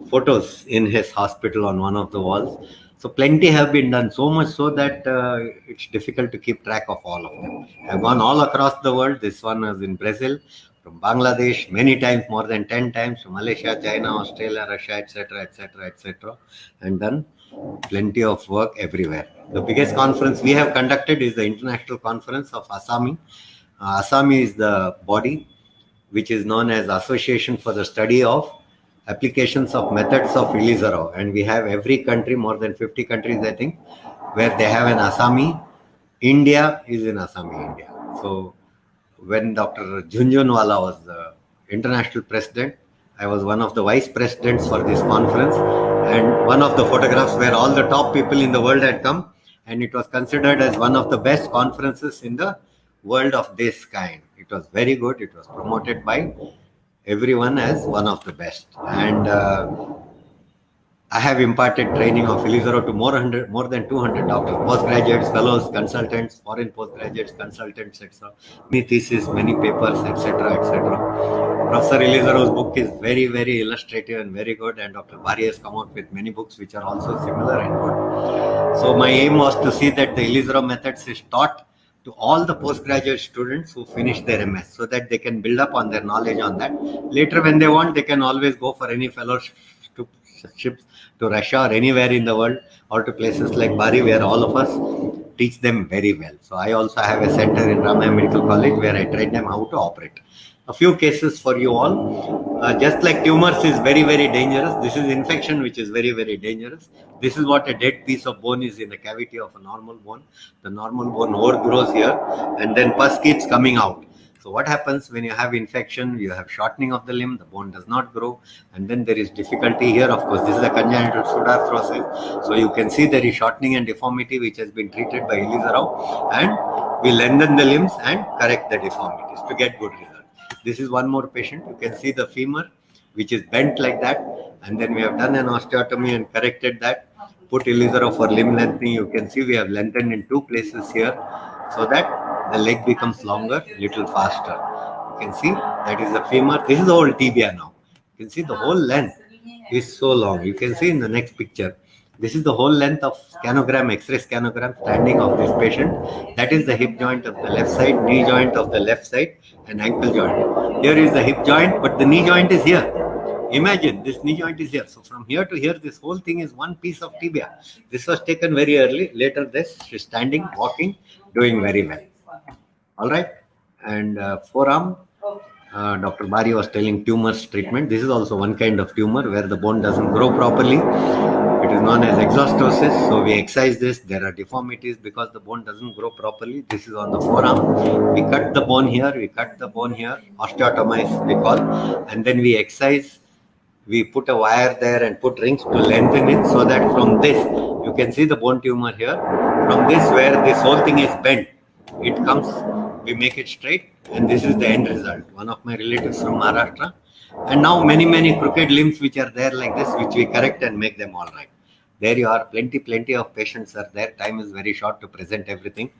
S3: photos in his hospital on one of the walls. So plenty have been done, so much so that it's difficult to keep track of all of them. I've gone all across the world. This one was in Brazil, from Bangladesh, many times, more than 10 times, from Malaysia, China, Australia, Russia, etc., and done plenty of work everywhere. The biggest conference we have conducted is the International Conference of Assami. Assami is the body which is known as Association for the Study of Applications of Methods of Elizarov, and we have every country, more than 50 countries I think, where they have an Assami. India is in Assami, India. So when Dr. Jhunjhunwala was the international president, I was one of the vice presidents for this conference, and one of the photographs where all the top people in the world had come, and it was considered as one of the best conferences in the world of this kind. It was very good. It was promoted by everyone as one of the best. And I have imparted training of Elizaro to more than 200 doctors, postgraduates, fellows, consultants, foreign postgraduates, consultants, etc. Many theses, many papers, etc., etc. Professor Elizaro's book is very, very illustrative and very good, and Dr. Bari has come out with many books which are also similar and good. So my aim was to see that the Elizaro methods is taught to all the postgraduate students who finish their MS, so that they can build up on their knowledge on that. Later, when they want, they can always go for any fellowships to Russia or anywhere in the world, or to places like Bari, where all of us teach them very well. So I also have a center in Ramaya Medical College where I train them how to operate. A few cases for you all. Just like tumors is very, very dangerous, this is infection which is very, very dangerous. This is what a dead piece of bone is in the cavity of a normal bone. The normal bone overgrows here, and then pus keeps coming out. So what happens when you have infection? You have shortening of the limb, the bone does not grow, and then there is difficulty here. Of course, this is a congenital pseudoarthrosis. So you can see there is shortening and deformity which has been treated by Elizarov, and we lengthen the limbs and correct the deformities to get good results. This is one more patient. You can see the femur which is bent like that, and then we have done an osteotomy and corrected that. Put Elizarov for limb lengthening. You can see we have lengthened in two places here, so that the leg becomes longer, little faster. You can see that is the femur. This is the whole tibia now. You can see the whole length is so long. You can see in the next picture. This is the whole length of scanogram, X-ray scanogram standing of this patient. That is the hip joint of the left side, knee joint of the left side, and ankle joint. Here is the hip joint, but the knee joint is here. Imagine this knee joint is here. So from here to here, this whole thing is one piece of tibia. This was taken very early. Later, this she's standing, walking, doing very well. All right. And forearm, Dr. Bari was telling tumors treatment. This is also one kind of tumor where the bone doesn't grow properly. It is known as exostosis. So we excise this. There are deformities because the bone doesn't grow properly. This is on the forearm. We cut the bone here. We cut the bone here. Osteotomize, we call. And then we excise. We put a wire there and put rings to lengthen it, so that from this, you can see the bone tumor here. From this, where this whole thing is bent, it comes, we make it straight, and this is the end result. One of my relatives from Maharashtra. And now many crooked limbs which are there like this, which we correct and make them all right. There you are, plenty of patients are there. Time is very short to present everything.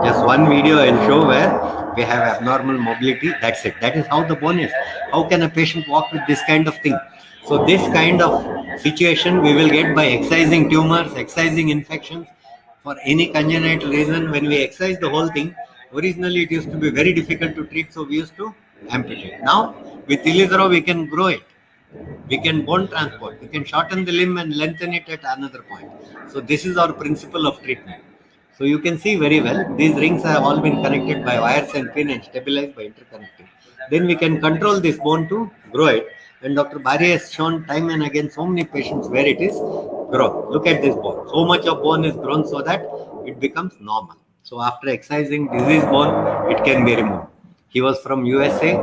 S3: Just one video I'll show where we have abnormal mobility. That's it. That is how the bone is. How can a patient walk with this kind of thing? So this kind of situation we will get by excising tumors, excising infections. For any congenital reason, when we excise the whole thing, originally it used to be very difficult to treat, so we used to amputate. Now, with Elizarov, we can grow it. We can bone transport. We can shorten the limb and lengthen it at another point. So this is our principle of treatment. So you can see very well, these rings have all been connected by wires and pin and stabilized by interconnecting. Then we can control this bone to grow it. And Dr. Bari has shown time and again so many patients where it is grown. Look at this bone. So much of bone is grown so that it becomes normal. So after excising diseased bone, it can be removed. He was from USA.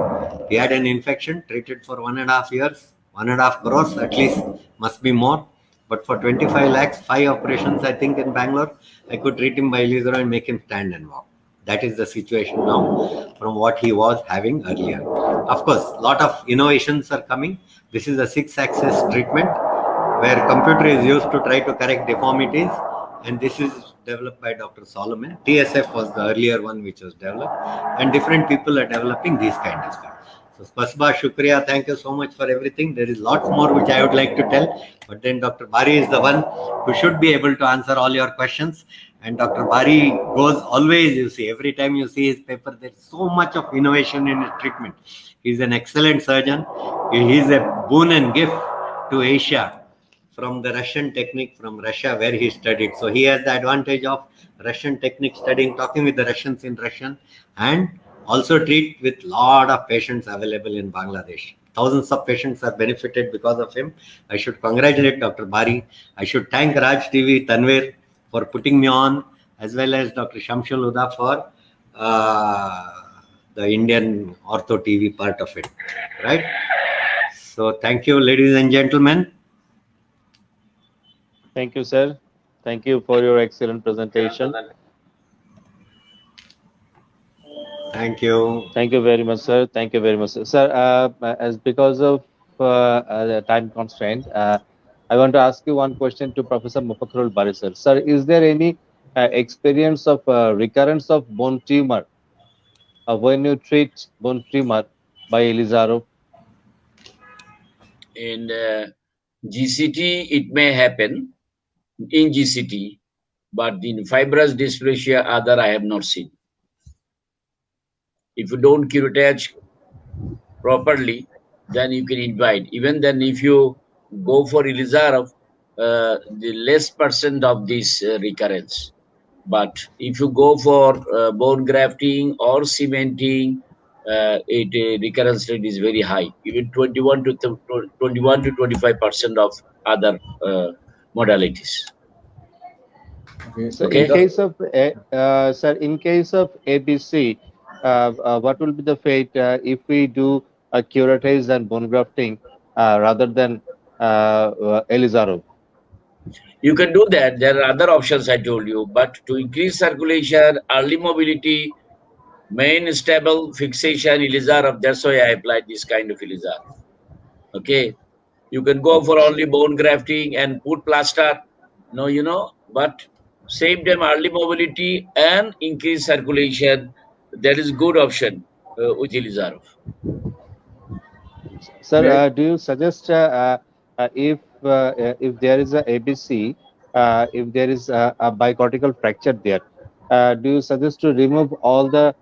S3: He had an infection, treated for 1.5 years. 1.5 crores at least, must be more. But for 25 lakhs, 5 operations, I think, in Bangalore, I could treat him by Elizarov and make him stand and walk. That is the situation now from what he was having earlier. Of course, a lot of innovations are coming. This is a 6-axis treatment where computer is used to try to correct deformities. And this is developed by Dr. Solomon. TSF was the earlier one which was developed. And different people are developing these kind of things. So, Spasiba, Shukriya, thank you so much for everything. There is lots more which I would like to tell. But then Dr. Bari is the one who should be able to answer all your questions. And Dr. Bari goes always, you see, every time you see his paper, there's so much of innovation in his treatment. He's an excellent surgeon. He's a boon and gift to Asia from the Russian technique from Russia where he studied. So he has the advantage of Russian technique studying, talking with the Russians in Russian, and also treat with lot of patients available in Bangladesh. Thousands of patients are benefited because of him. I should congratulate Dr. Bari. I should thank Raj TV, Tanvir, for putting me on, as well as Dr. Shamsul Huda for the Indian Ortho TV part of it, right? So thank you, ladies and gentlemen.
S1: Thank you, sir. Thank you for your excellent presentation.
S3: Thank you.
S1: Thank you very much, sir. Thank you very much, sir. Sir, as because of the time constraint, I want to ask you one question to Professor Mufakhrul Bari, sir. Sir, is there any experience of recurrence of bone tumor when you treat bone tumor by Elizarov?
S2: In GCT, it may happen in GCT, but in fibrous dysplasia, other I have not seen. If you don't curettage properly, then you can invite. Even then, if you go for Elizarov, the less percent of this recurrence. But if you go for bone grafting or cementing, recurrence rate is very high, even 21 to 25% of other modalities.
S4: Okay.
S1: So
S2: Okay.
S1: in case of sir, in case of ABC, what will be the fate if we do a curettage and bone grafting rather than Elizarov?
S2: You can do that. There are other options I told you, but to increase circulation, early mobility, main stable fixation, Elizarov, that's why I applied this kind of Elizarov. Okay. You can go for only bone grafting and put plaster. No, but same time early mobility and increase circulation. That is good option with Elizarov.
S1: Sir,
S4: May I-
S1: do you suggest if there is a ABC, if there is a bicortical fracture there, do you suggest to remove all the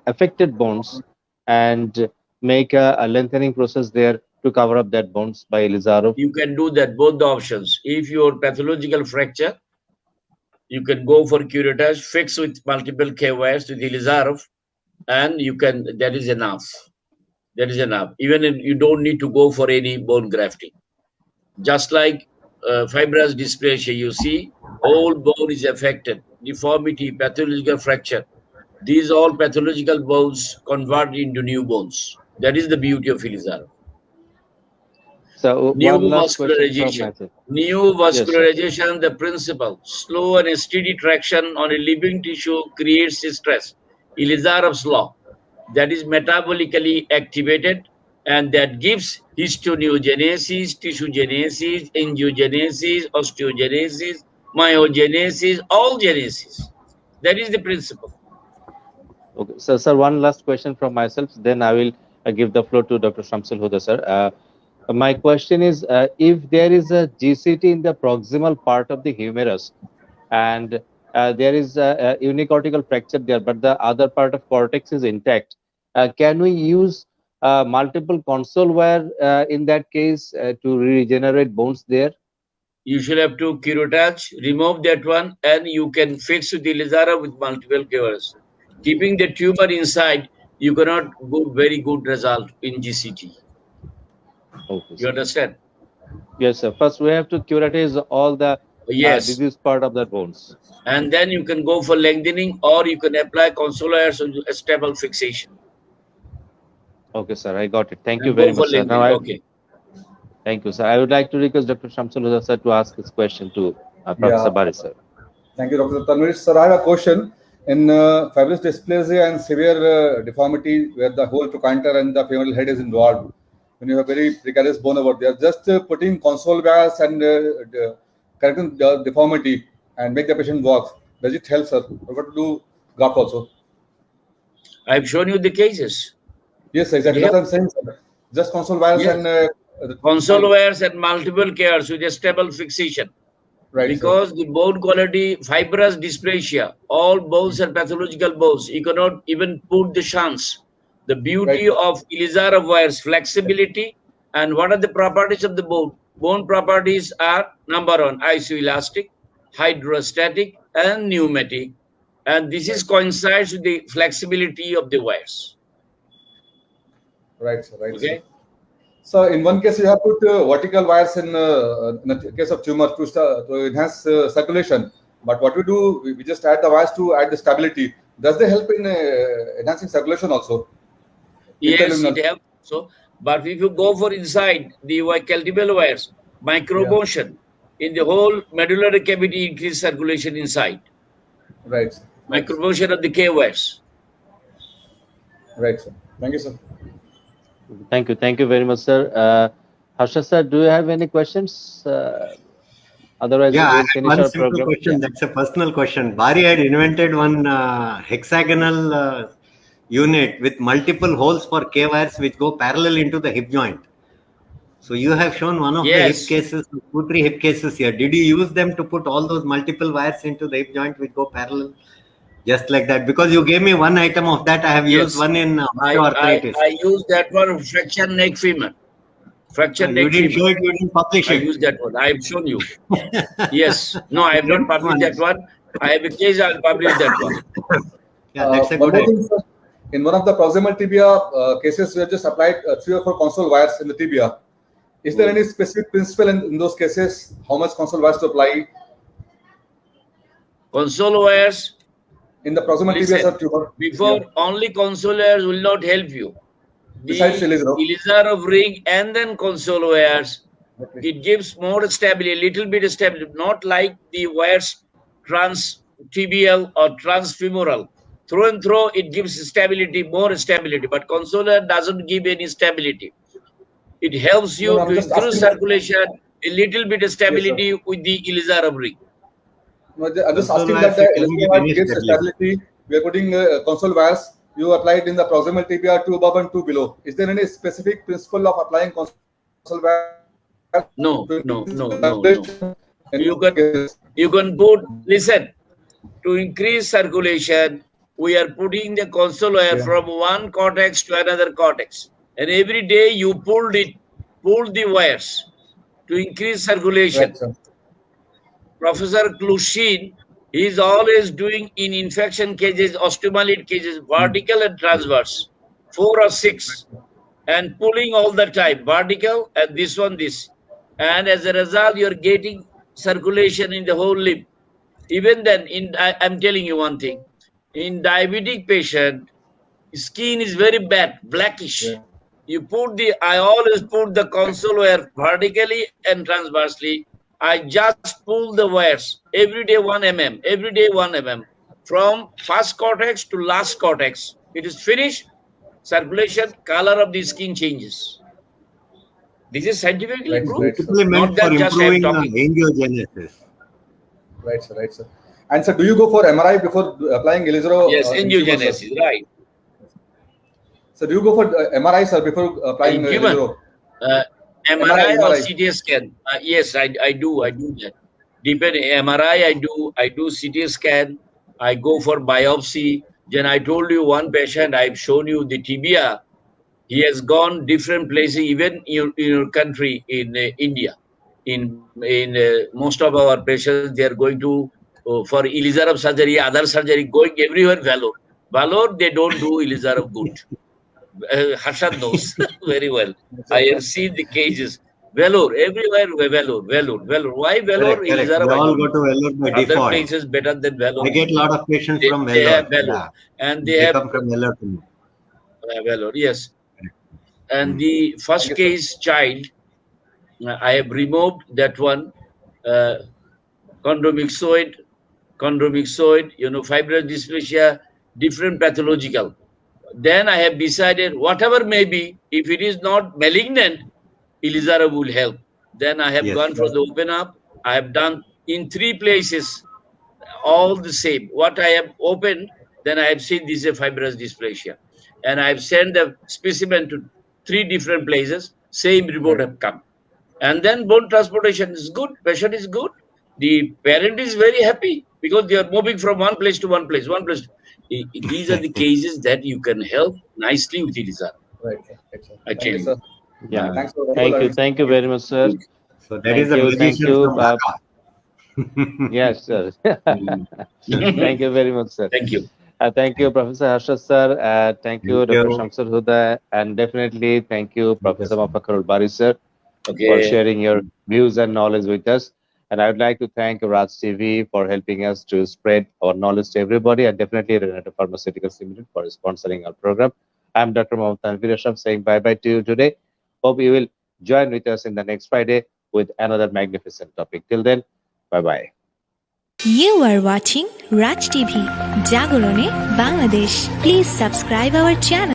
S1: affected bones and make a lengthening process there to cover up that bones by Elizarov?
S2: You can do that, both the options. If your pathological fracture, you can go for curettage, fix with multiple KYs with Elizarov, and you can, that is enough. That is enough. Even if you don't need to go for any bone grafting. Just like fibrous dysplasia, you see, whole bone is affected, deformity, pathological fracture. These all pathological bones convert into new bones. That is the beauty of Elizarov.
S1: So
S2: New
S1: one last question from
S2: vascularization.
S1: myself.
S2: New
S1: Yes, sir.
S2: vascularization, the principle. Slow and steady traction on a living tissue creates stress. Elizarov's law. That is metabolically activated and that gives histoneogenesis, tissuegenesis, angiogenesis, osteogenesis, myogenesis, all genesis. That is the principle.
S1: Okay. So, sir, one last question from myself. Then I will give the floor to Dr. Shamsul Huda, sir. My question is, if there is a GCT in the proximal part of the humerus and there is a unicortical fracture there, but the other part of cortex is intact, can we use multiple console wire in that case to regenerate bones there?
S2: You should have to curettage, remove that one, and you can fix the Elizarov with multiple covers. Keeping the tumor inside, you cannot get very good result in GCT.
S1: Okay,
S2: You
S1: sir.
S2: understand?
S1: Yes, sir. First, we have to curatize all the
S2: Yes.
S1: diseased part of the bones.
S2: And then you can go for lengthening or you can apply consolers or a stable fixation.
S1: Okay, sir. I got it. Thank you
S2: And
S1: very
S2: go for
S1: much, sir. Now,
S2: lengthening. Okay.
S1: thank you, sir. I would like to request Dr. Shamsul Huda, sir, to ask his question to Professor
S4: Yeah.
S1: Bari, sir.
S4: Thank you, Dr. Tanvir. Sir, I have a question. In fibrous dysplasia and severe deformity where the whole trochanter and the femoral head is involved, when you have very precarious bone over there, just putting console wires and correcting the deformity and make the patient walk, does it help, sir? Or what to do graft also?
S2: I've shown you the cases.
S4: Yes, exactly.
S2: Yeah.
S4: That's what I'm saying, sir. Just console wires
S2: Yes.
S4: and
S2: Console wires and multiple cares with a stable fixation.
S4: right,
S2: Because the bone quality, fibrous dysplasia, all bones are pathological bones. You cannot even put the shunts. The beauty
S4: Right.
S2: of Elizarov wires, flexibility, and what are the properties of the bone? Bone properties are number one, isoelastic, hydrostatic, and pneumatic. And this is coincides with the flexibility of the wires.
S4: Right, sir. Right,
S2: Okay.
S4: sir. So in one case, you have put vertical wires in the case of tumor to enhance circulation. But what we do, we just add the wires to add the stability. Does they help in enhancing circulation also?
S2: Yes,
S4: Interluminal.
S2: it helps. So, but if you go for inside the calcium wires, micromotion in the whole medullary cavity increase circulation inside.
S4: Right, sir. Right, sir.
S2: Micromotion of the K wires.
S4: Right, sir. Thank you, sir.
S1: Thank you. Thank you very much, sir. Harsha sir, do you have any questions? Otherwise,
S3: Yeah, I
S1: we'll
S3: had
S1: finish
S3: one
S1: our
S3: simple
S1: program.
S3: question.
S1: Yeah.
S3: That's a personal question. Bari had invented one hexagonal unit with multiple holes for K wires which go parallel into the hip joint. So you have shown one of the hip
S2: Yes.
S3: cases, 2-3 hip cases here. Did you use them to put all those multiple wires into the hip joint which go parallel? Just like that. Because you gave me one item of that. I have used
S2: Yes.
S3: one in osteoarthritis.
S2: I use that one, fracture neck femur. Fracture
S3: You
S2: neck
S3: didn't
S2: femur.
S3: show it, you didn't publish
S2: I
S3: it.
S2: use that one. I have shown you. Yes. No, I have not published that one. I have a case, I'll publish that one.
S3: Yeah, that's a
S4: One
S3: good
S4: more
S3: idea.
S4: thing, sir. In one of the proximal tibia cases, we have just applied 3 or 4 console wires in the tibia. Is there any specific principle in those cases? How much console wires to apply?
S2: Console wires,
S4: In the proximal tibia,
S2: listen,
S4: sir, tumor.
S2: before only console wires will not help you.
S4: Besides
S2: The
S4: Elizaro.
S2: Elizarov ring and then console wires, it gives more stability, a little bit of stability, not like the wires trans-tibial or transfemoral. Through and through, it gives stability, more stability, but console wire doesn't give any stability. It helps you
S4: No, I'm
S2: to
S4: just
S2: increase
S4: asking that-
S2: circulation, a little bit of stability with the Elizarov ring.
S4: No, I'm just
S3: Console
S4: asking
S3: wires
S4: that the
S3: can give
S4: Elizaro
S3: any
S4: gives stability. We are putting console wires. You applied in the proximal tibia 2 above and 2 below. Is there any specific principle of applying console wires?
S2: No.
S4: You
S2: You can put, listen, to increase circulation, we are putting the console wire from one cortex to another cortex. And every day you pull the wires to increase circulation.
S4: Right, sir.
S2: Professor Klushin, he is always doing in infection cases, osteomyelite cases, vertical and transverse, 4 or 6, and pulling all the time, vertical and this one, this. And as a result, you're getting circulation in the whole limb. Even then, I'm telling you one thing, in diabetic patient, skin is very bad, blackish.
S4: Yeah.
S2: I always put the console wire vertically and transversely. I just pull the wires every day 1 mm, every day 1 mm from first cortex to last cortex. It is finished, circulation, color of the skin changes. This is scientifically
S4: Right,
S2: proved.
S4: right, sir.
S3: Simply meant
S2: Not that
S3: for
S2: just I'm
S3: improving
S2: talking.
S3: angiogenesis.
S4: Right, sir. Right, sir. And sir, do you go for MRI before applying Elizaro?
S2: Yes,
S4: in tumor, sir?
S2: angiogenesis, right.
S4: So do you go for MRI, sir, before applying
S2: In human.
S4: Elizaro?
S2: MRI or
S4: MRI.
S2: CT scan? Yes, I do that. Depend MRI, I do CT scan. I go for biopsy. Then I told you one patient, I've shown you the tibia. He has gone different places, even in your country, in India. In most of our patients, they are going to for Elizarov surgery, other surgery, going everywhere. Vellore, they don't do Elizarov good. Harshad knows very well. I have seen the cases. Vellore, everywhere Vellore. Why Vellore?
S3: Correct.
S2: Elizarov,
S3: They
S2: I
S3: all
S2: don't
S3: go
S2: know.
S3: to Vellore by
S2: Other
S3: default.
S2: places better than Vellore.
S3: I get a lot of patients from Vellore.
S2: They have Vellore.
S3: Yeah.
S2: And
S3: They
S2: they have
S3: come from Vellore to me.
S2: Vellore, yes. And the first case child, I have removed that one, chondromyxoid, fibrous dysplasia, different pathological. Then I have decided, whatever may be, if it is not malignant, Elizarov will help. Then I have
S3: Yes.
S2: gone for the open up. I have done in 3 places, all the same. What I have opened, then I have seen this is a fibrous dysplasia. And I have sent the specimen to 3 different places, same report have come. And then bone transportation is good, patient is good. The parent is very happy because they are moving from one place to one place. These are the cases that you can help nicely with Elizarov.
S4: Right, sir. Right, sir.
S2: I
S4: Thank
S2: tell
S4: you,
S2: you.
S4: sir.
S1: Yeah.
S4: Thanks for
S1: Thank you very much, sir.
S3: So that is the
S1: Thank
S3: musician
S1: you.
S3: from Dhaka.
S1: Yes, sir. Thank you very much, sir.
S2: Thank you.
S1: Thank you, Professor Harshad, sir. Thank you,
S3: Thank
S1: Dr.
S3: you.
S1: Shamsur Huda, and definitely thank you, Professor Mafakharul Bari, sir, for
S2: Okay.
S1: sharing your views and knowledge with us. And I would like to thank Raj TV for helping us to spread our knowledge to everybody, and definitely Renato Pharmaceuticals Limited for sponsoring our program. I'm Dr. Mohammed Tanvir Ashraf saying bye-bye to you today. Hope you will join with us in the next Friday with another magnificent topic. Till then, bye-bye.
S5: You are watching Raj TV, Jagorone, Bangladesh. Please subscribe our channel.